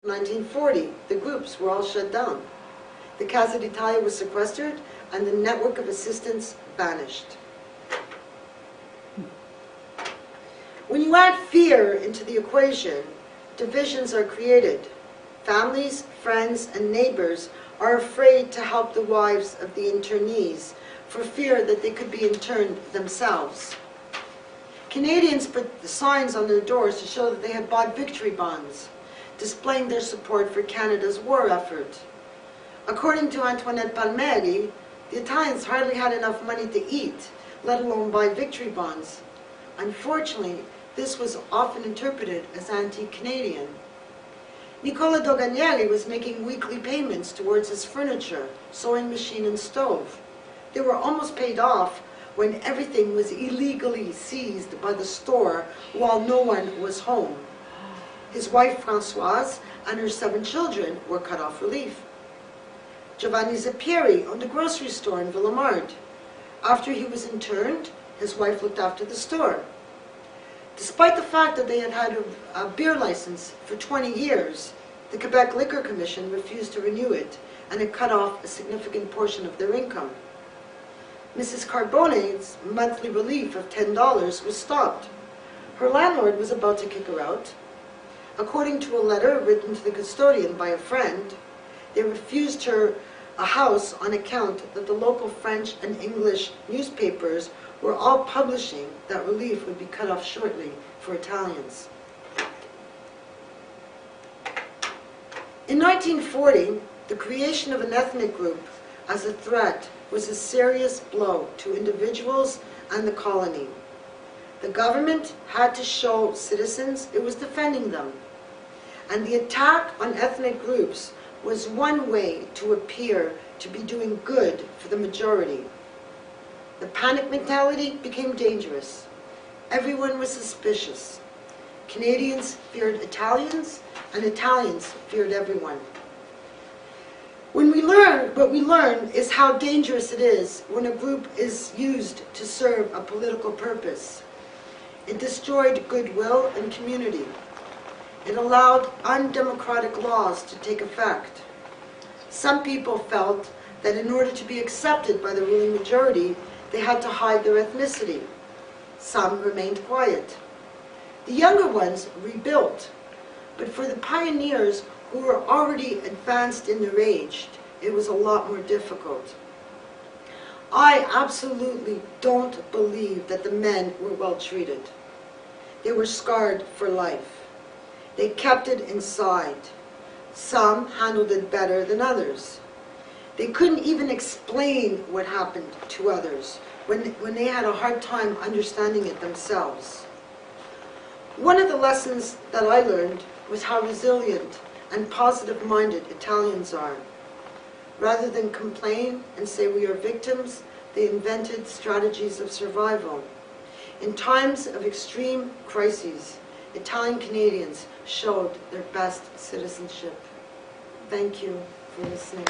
1940, the groups were all shut down. The Casa d'Italia was sequestered and the network of assistance vanished. When you add fear into the equation, divisions are created. Families, friends, and neighbors are afraid to help the wives of the internees for fear that they could be interned themselves. Canadians put the signs on their doors to show that they had bought victory bonds, displaying their support for Canada's war effort. According to Antoinette Palmieri, the Italians hardly had enough money to eat, let alone buy victory bonds. Unfortunately, this was often interpreted as anti-Canadian. Nicola Doganieri was making weekly payments towards his furniture, sewing machine and stove. They were almost paid off when everything was illegally seized by the store while no one was home. His wife Françoise and her 7 children were cut off relief. Giovanni Zappieri owned a grocery store in Villemard. After he was interned, his wife looked after the store. Despite the fact that they had had a beer license for 20 years, the Quebec Liquor Commission refused to renew it, and it cut off a significant portion of their income. Mrs. Carbone's monthly relief of $10 was stopped. Her landlord was about to kick her out. According to a letter written to the custodian by a friend, they refused her a house on account that the local French and English newspapers were all publishing that relief would be cut off shortly for Italians. In 1940, the creation of an ethnic group as a threat was a serious blow to individuals and the colony. The government had to show citizens it was defending them, and the attack on ethnic groups was one way to appear to be doing good for the majority. The panic mentality became dangerous. Everyone was suspicious. Canadians feared Italians, and Italians feared everyone. What we learn is how dangerous it is when a group is used to serve a political purpose. It destroyed goodwill and community. It allowed undemocratic laws to take effect. Some people felt that in order to be accepted by the ruling majority, they had to hide their ethnicity. Some remained quiet. The younger ones rebuilt. But for the pioneers who were already advanced in their age, it was a lot more difficult. I absolutely don't believe that the men were well treated. They were scarred for life. They kept it inside. Some handled it better than others. They couldn't even explain what happened to others when they had a hard time understanding it themselves. One of the lessons that I learned was how resilient and positive-minded Italians are. Rather than complain and say we are victims, they invented strategies of survival. In times of extreme crises, Italian Canadians showed their best citizenship. Thank you for listening.